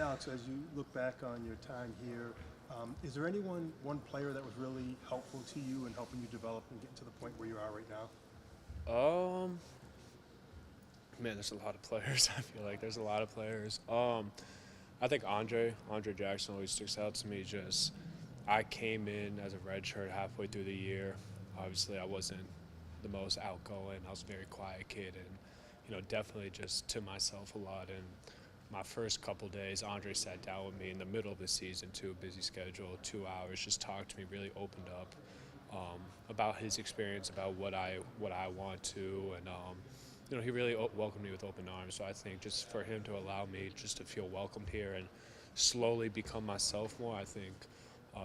Alex, as you look back on your time here, is there one player that was really helpful to you in helping you develop and get to the point where you are right now? Man, there's a lot of players. I feel like there's a lot of players. I think Andre Jackson always sticks out to me. Just I came in as a redshirt halfway through the year. Obviously, I wasn't the most outgoing. I was a very quiet kid, and definitely just to myself a lot. And my first couple days, Andre sat down with me in the middle of the season, too, busy schedule, 2 hours, just talked to me, really opened up about his experience, about what I want to, and he really welcomed me with open arms. So I think just for him to allow me just to feel welcomed here and slowly become myself more, I think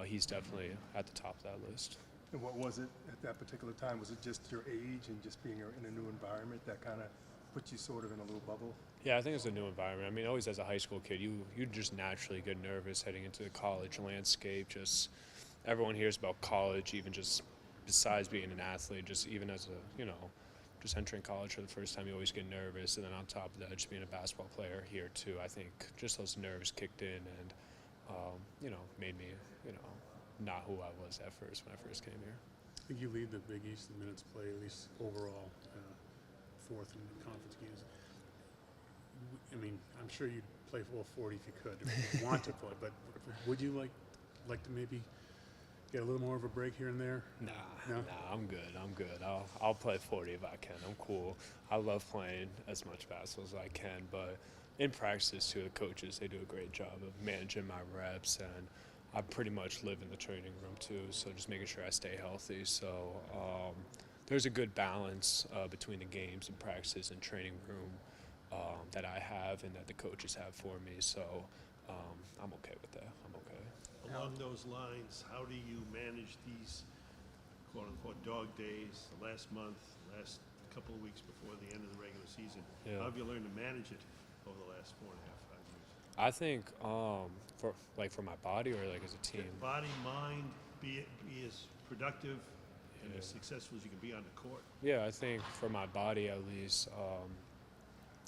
he's definitely at the top of that list. And what was it at that particular time? Was it just your age and just being in a new environment that kind of put you sort of in a little bubble? Yeah, I think it's a new environment. I mean, always as a high school kid, you just naturally get nervous heading into the college landscape. Just everyone hears about college, even just besides being an athlete, just even as a just entering college for the first time, you always get nervous. And then on top of that, just being a basketball player here too, I think just those nerves kicked in and made me not who I was at first when I first came here. I think you lead the Big East in minutes played, at least overall, fourth in conference games. I mean, I'm sure you'd play full 40 if you could, if you want to play, but would you like to maybe get a little more of a break here and there? Nah, No? I'm good. I'll play 40 if I can. I'm cool. I love playing as much basketball as I can, but in practice too, the coaches, they do a great job of managing my reps, and I pretty much live in the training room too, so just making sure I stay healthy. So there's a good balance between the games and practices and training room that I have and that the coaches have for me. So I'm okay with that. I'm okay. Along those lines, how do you manage these quote-unquote dog days, the last month, last couple of weeks before the end of the regular season? Yeah. How have you learned to manage it over the last 4.5, 5 years? I think for my body or like as a team. Body, mind, be as productive and as successful as you can be on the court. Yeah, I think for my body at least,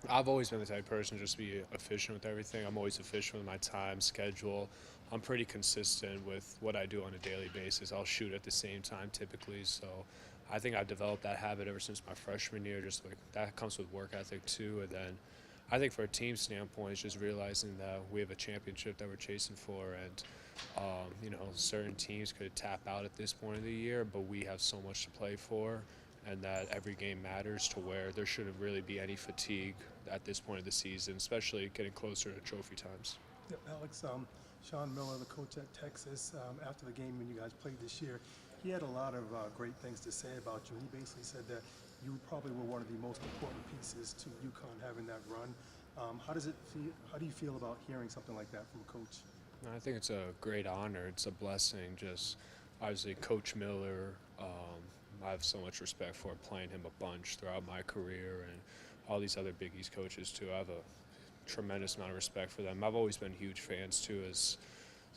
I've always been the type of person just to be efficient with everything. I'm always efficient with my time, schedule. I'm pretty consistent with what I do on a daily basis. I'll shoot at the same time typically, so I think I've developed that habit ever since my freshman year. Just like that comes with work ethic too, and then I think for a team standpoint, it's just realizing that we have a championship that we're chasing for, and certain teams could tap out at this point of the year, but we have so much to play for, and that every game matters to where there shouldn't really be any fatigue at this point of the season, especially getting closer to trophy times. Yep, Alex, Sean Miller, the coach at Texas, after the game when you guys played this year, he had a lot of great things to say about you. He basically said that you probably were one of the most important pieces to UConn having that run. How does it feel? How do you feel about hearing something like that from a coach? I think it's a great honor. It's a blessing. Just obviously, Coach Miller, I have so much respect for playing him a bunch throughout my career, and all these other Big East coaches too. I have a tremendous amount of respect for them. I've always been huge fans too, as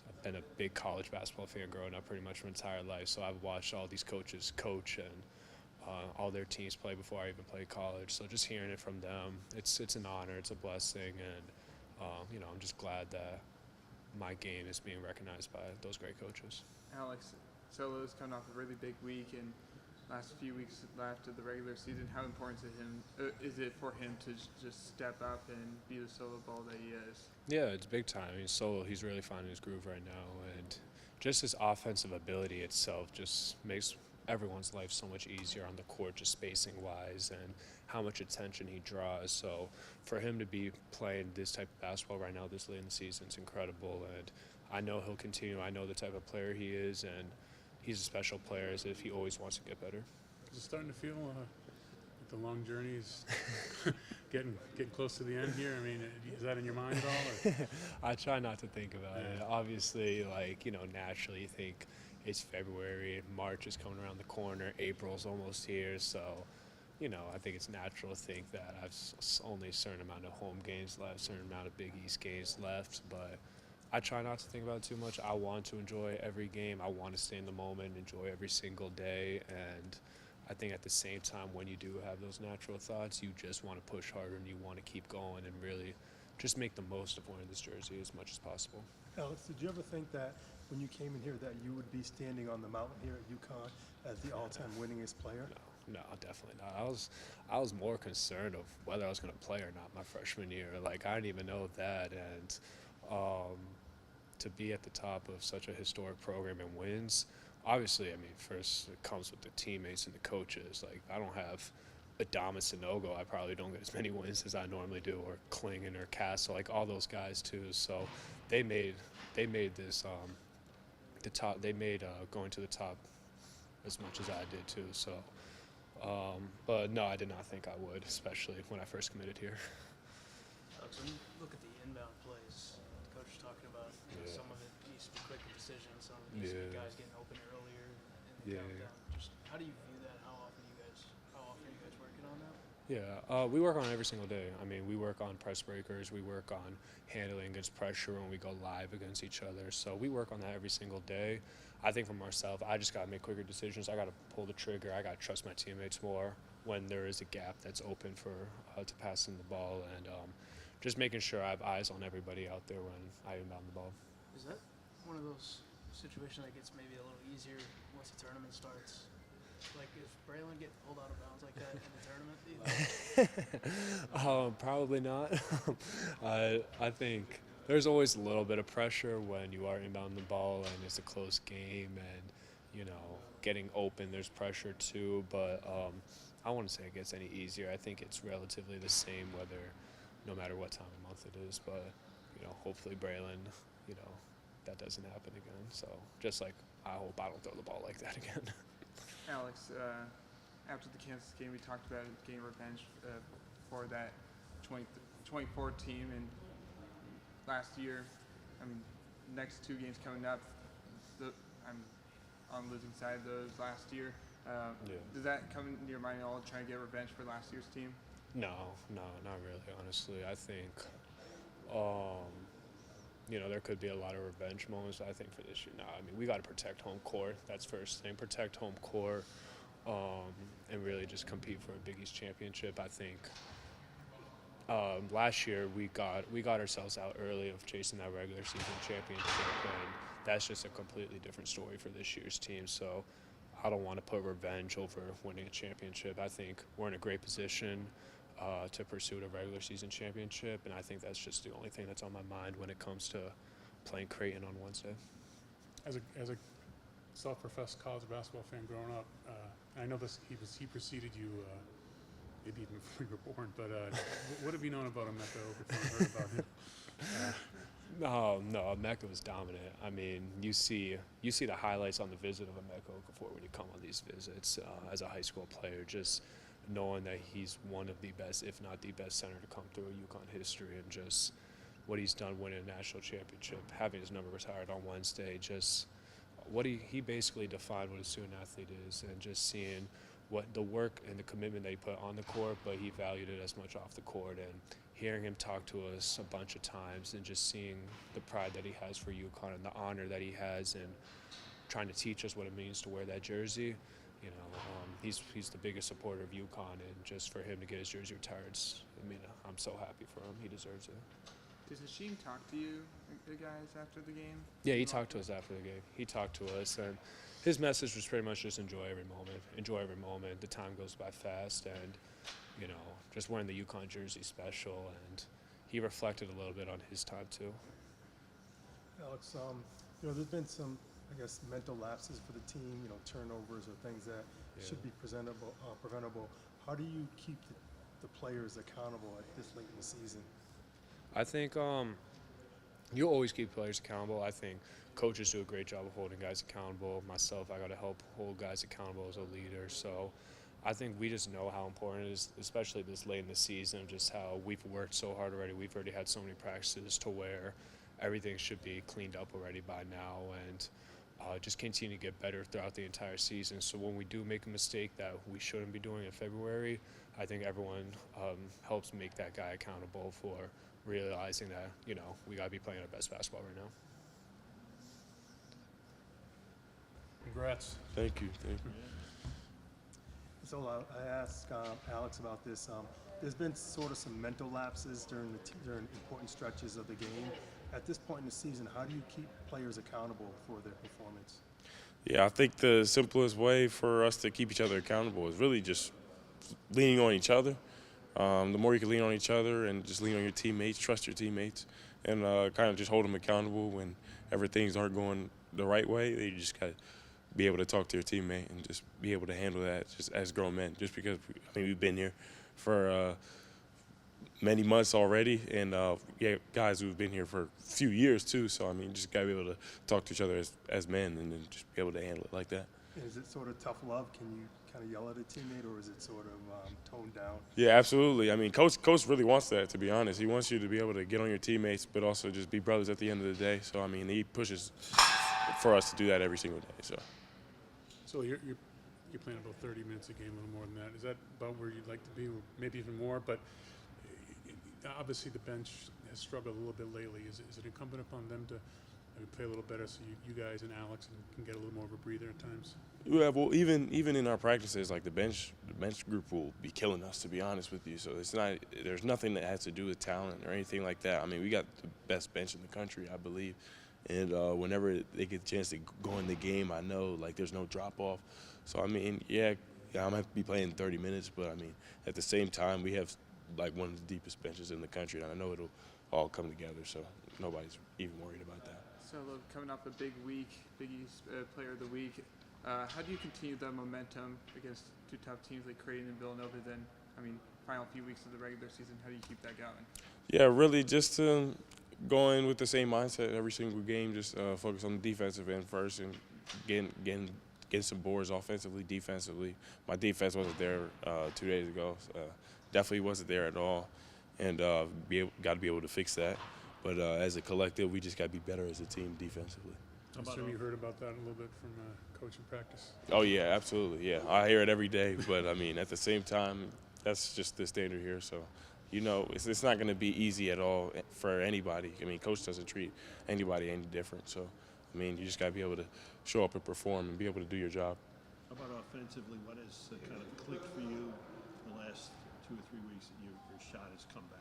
I've been a big college basketball fan growing up pretty much my entire life. So I've watched all these coaches coach and all their teams play before I even played college. So just hearing it from them, it's an honor, it's a blessing, and I'm just glad that my game is being recognized by those great coaches. Alex, Solo's coming off a really big week and last few weeks left of the regular season. How important is it for him to just step up and be the solo ball that he is? Yeah, it's big time. I mean, Solo, he's really finding his groove right now, and just his offensive ability itself just makes everyone's life so much easier on the court, just spacing wise, and how much attention he draws. So for him to be playing this type of basketball right now this late in the season is incredible, and I know he'll continue. I know the type of player he is, and he's a special player as if he always wants to get better. Is it starting to feel like the long journey is getting close to the end here? I mean, is that in your mind at all? Or? I try not to think about it. Obviously, naturally you think it's February, March is coming around the corner, April's almost here, so I think it's natural to think that I've only a certain amount of home games left, a certain amount of Big East games left, but I try not to think about it too much. I want to enjoy every game. I want to stay in the moment, enjoy every single day, and I think at the same time when you do have those natural thoughts, you just want to push harder and you want to keep going and really just make the most of wearing this jersey as much as possible. Alex, did you ever think that when you came in here that you would be standing on the mountain here at UConn as the all-time winningest player? No, definitely not. I was more concerned of whether I was going to play or not my freshman year. Like, I didn't even know that, and to be at the top of such a historic program and wins, obviously, I mean, first it comes with the teammates and the coaches. Like, I don't have Adama Sanogo. I probably don't get as many wins as I normally do, or Klingon or Castle, like all those guys too. So they made this the top. They made going to the top as much as I did too. So, but no, I did not think I would, especially when I first committed here. Alex, when you look at the inbound plays, the coach was talking about some of it needs to be quicker decisions, some of it needs to be guys getting open earlier in the countdown. Just how do you view that? How often are you guys working on that? Yeah, we work on it every single day. I mean, we work on press breakers. We work on handling against pressure when we go live against each other. So we work on that every single day. I think for myself, I just got to make quicker decisions. I got to pull the trigger. I got to trust my teammates more when there is a gap that's open for to pass in the ball, and just making sure I have eyes on everybody out there when I inbound the ball. Is that one of those situations that gets maybe a little easier once the tournament starts? Like, if Braylon get pulled out of bounds like that in the tournament, Probably not. I think there's always a little bit of pressure when you are inbounding the ball and it's a close game, and getting open, there's pressure too. But I wouldn't say it gets any easier. I think it's relatively the same no matter what time of month it is. But hopefully Braylon, that doesn't happen again. So just like I hope I don't throw the ball like that again. Alex, after the Kansas game, we talked about getting revenge for that 24 team, and last year, I mean, next two games coming up, I'm on the losing side of those last year. Does that come into your mind at all, trying to get revenge for last year's team? No, not really, honestly. I think, there could be a lot of revenge moments. I think for this year, no. I mean, we got to protect home court. That's first thing. Protect home court, and really just compete for a Big East championship. I think last year we got ourselves out early of chasing that regular season championship, and that's just a completely different story for this year's team. So I don't want to put revenge over winning a championship. I think we're in a great position to pursue a regular season championship, and I think that's just the only thing that's on my mind when it comes to playing Creighton on Wednesday. As a self-professed college basketball fan growing up, I know he preceded you maybe even before you were born, but what have you known about Emeka before you heard about him? No, Emeka was dominant. I mean, you see the highlights on the visit of Emeka before when you come on these visits as a high school player, just knowing that he's one of the best, if not the best center to come through UConn history, and just what he's done winning a national championship, having his number retired on Wednesday, just what he basically defined what a student athlete is, and just seeing what the work and the commitment that he put on the court, but he valued it as much off the court, and hearing him talk to us a bunch of times, and just seeing the pride that he has for UConn and the honor that he has, and trying to teach us what it means to wear that jersey. He's the biggest supporter of UConn, and just for him to get his jersey retired, I'm so happy for him. He deserves it. Did Hashim talk to you, the guys, after the game? Yeah, he talked to us after the game. He talked to us, and his message was pretty much just enjoy every moment. Enjoy every moment. The time goes by fast, and just wearing the UConn jersey special, and he reflected a little bit on his time too. Alex, there's been some, I guess, mental lapses for the team, turnovers or things that should be preventable. How do you keep the players accountable at this late in the season? I think you always keep players accountable. I think coaches do a great job of holding guys accountable. Myself, I got to help hold guys accountable as a leader. So I think we just know how important it is, especially this late in the season, just how we've worked so hard already. We've already had so many practices to where everything should be cleaned up already by now, and just continue to get better throughout the entire season. So when we do make a mistake that we shouldn't be doing in February, I think everyone helps make that guy accountable for realizing that, we got to be playing our best basketball right now. Congrats. Thank you. So I asked Alex about this. there's been sort of some mental lapses during important stretches of the game. At this point in the season, how do you keep players accountable for their performance? Yeah, I think the simplest way for us to keep each other accountable is really just leaning on each other. The more you can lean on each other and just lean on your teammates, trust your teammates, and kind of just hold them accountable when things aren't going the right way. You just got to be able to talk to your teammate and just be able to handle that just as grown men. Just because we've been here for many months already, and guys who've been here for a few years too. So just gotta be able to talk to each other as men, and then just be able to handle it like that. Is it sort of tough love? Can you kind of yell at a teammate, or is it sort of toned down? Yeah, absolutely. Coach really wants that, to be honest. He wants you to be able to get on your teammates, but also just be brothers at the end of the day. So he pushes for us to do that every single day. So you're playing about 30 minutes a game, a little more than that. Is that about where you'd like to be, or maybe even more? But obviously the bench has struggled a little bit lately. Is it incumbent upon them to play a little better so you guys and Alex can get a little more of a breather at times? Yeah, well, even in our practices, like the bench group will be killing us, to be honest with you. So there's nothing that has to do with talent or anything like that. We got the best bench in the country, I believe. And whenever they get a chance to go in the game, I know there's no drop off. So yeah, I'm gonna have to be playing 30 minutes, but at the same time, we have one of the deepest benches in the country, and I know it'll all come together. So nobody's even worried about that. So coming off a big week, Big East Player of the Week, how do you continue that momentum against two tough teams like Creighton and Villanova? Then, final few weeks of the regular season, how do you keep that going? Yeah, really just go in with the same mindset every single game. Just focus on the defensive end first and getting some boards offensively, defensively. My defense wasn't there 2 days ago. Definitely wasn't there at all, and got to be able to fix that. But as a collective, we just got to be better as a team defensively. I'm assuming you heard about that a little bit from coach in practice. Oh yeah, absolutely. Yeah, I hear it every day. But at the same time, that's just the standard here. So, it's not going to be easy at all for anybody. Coach doesn't treat anybody any different. So, you just got to be able to show up and perform and be able to do your job. How about offensively? What has kind of clicked for you the last 2 or 3 weeks that your shot has come back?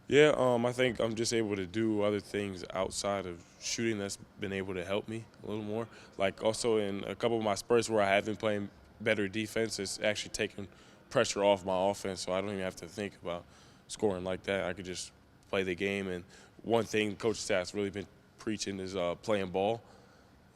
Yeah, I think I'm just able to do other things outside of shooting that's been able to help me a little more. Like also in a couple of my spurts where I have been playing better defense, it's actually taken pressure off my offense, so I don't even have to think about scoring like that. I could just play the game. And one thing coach staff's really been preaching is playing ball.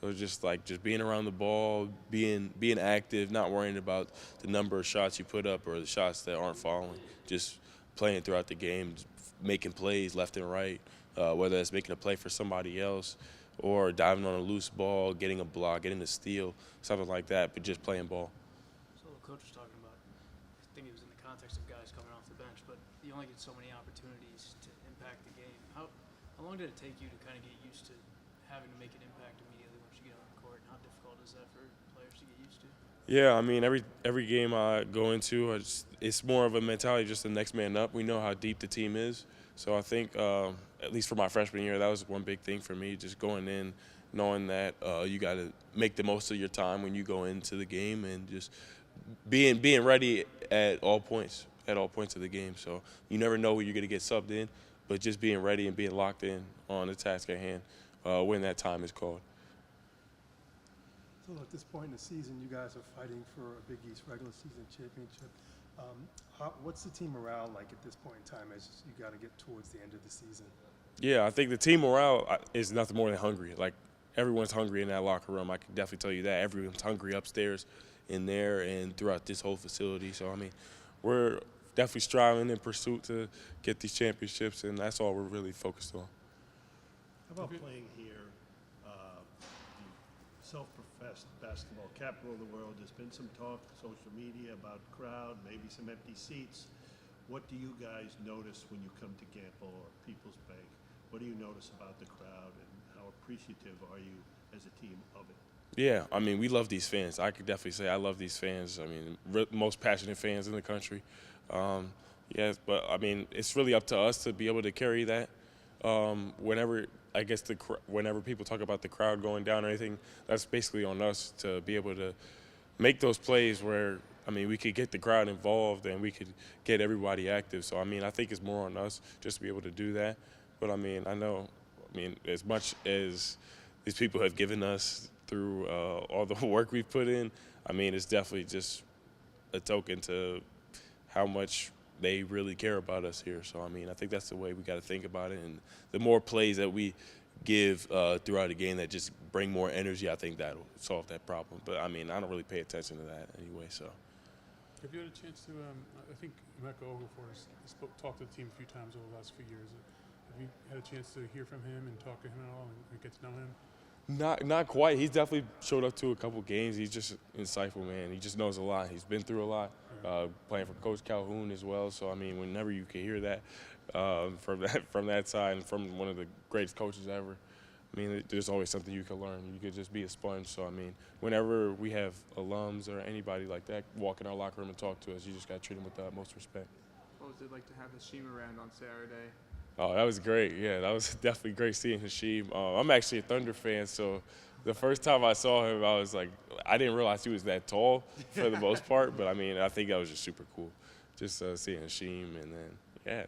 So just being around the ball, being active, not worrying about the number of shots you put up or the shots that aren't falling. Just playing throughout the game, making plays left and right, whether it's making a play for somebody else or diving on a loose ball, getting a block, getting a steal, something like that, but just playing ball. So the coach was talking about, I think it was in the context of guys coming off the bench, but you only get so many opportunities to impact the game. How long did it take you to kind of get used to having to make an impact immediately once you get on the court? And how difficult is that for players to get used to? Yeah, every game I go into, it's more of a mentality, just the next man up. We know how deep the team is. So I think, at least for my freshman year, that was one big thing for me, just going in, knowing that you got to make the most of your time when you go into the game and just being ready at all points of the game. So you never know when you're going to get subbed in, but just being ready and being locked in on the task at hand when that time is called. So at this point in the season, you guys are fighting for a Big East regular season championship. What's the team morale like at this point in time as you got to get towards the end of the season? Yeah, I think the team morale is nothing more than hungry. Everyone's hungry in that locker room. I can definitely tell you that. Everyone's hungry upstairs, in there, and throughout this whole facility. So, we're definitely striving in pursuit to get these championships, and that's all we're really focused on. How about playing here, the self-professed basketball capital of the world? There's been some talk, social media, about crowd, maybe some empty seats. What do you guys notice when you come to Gamble or People's Bank? What do you notice about the crowd, and how appreciative are you as a team of it? Yeah, we love these fans. I could definitely say I love these fans. Most passionate fans in the country. Yes, but it's really up to us to be able to carry that. Whenever people talk about the crowd going down or anything, that's basically on us to be able to make those plays where I mean, we could get the crowd involved and we could get everybody active. So, I mean, I think it's more on us just to be able to do that. But, I mean, as much as these people have given us through all the work we've put in, I mean, it's definitely just a token to how much they really care about us here. So, I mean, I think that's the way we got to think about it. And the more plays that we give throughout the game that just bring more energy, I think that'll solve that problem. But, I mean, I don't really pay attention to that anyway, so. Have you had a chance to, I think Emeka Okafor has talked to the team a few times over the last few years. Have you had a chance to hear from him and talk to him at all and get to know him? Not quite. He's definitely showed up to a couple games. He's just insightful, man. He just knows a lot. He's been through a lot, playing for Coach Calhoun as well. So, I mean, whenever you can hear that from that side and from one of the greatest coaches ever, I mean, there's always something you can learn. You could just be a sponge. So, I mean, whenever we have alums or anybody like that walk in our locker room and talk to us, you just got to treat them with the utmost respect. What was it like to have Hashim around on Saturday? Oh, that was great. Yeah, that was definitely great seeing Hashim. I'm actually a Thunder fan, so the first time I saw him, I was like, I didn't realize he was that tall for the most part, but I mean, I think that was just super cool. Just seeing Hashim, and then,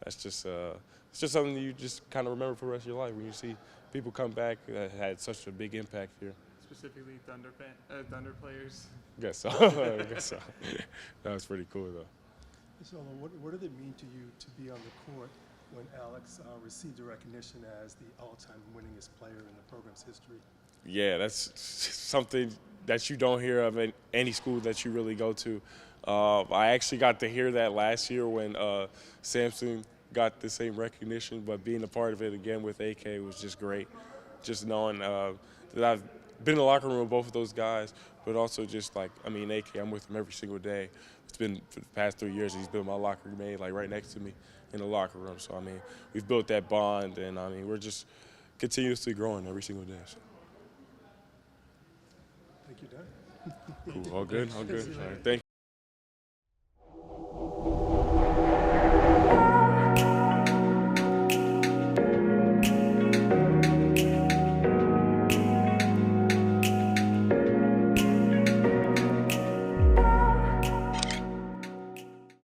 that's just it's just something you just kind of remember for the rest of your life when you see people come back that had such a big impact here. Specifically Thunder players? Guess so. I guess so. That was pretty cool, though. So, what did it mean to you to be on the court when Alex received the recognition as the all-time winningest player in the program's history? Yeah, that's something that you don't hear of in any school that you really go to. I actually got to hear that last year when Samson got the same recognition, but being a part of it again with AK was just great. Just knowing that I've been in the locker room with both of those guys, but also just like, I mean, AK, I'm with him every single day. It's been for the past 3 years, he's been my locker mate, like right next to me in the locker room. So, I mean, we've built that bond, and I mean, we're just continuously growing every single day. So. Thank you, Dan. Cool. All good? All good. All right. Thank you.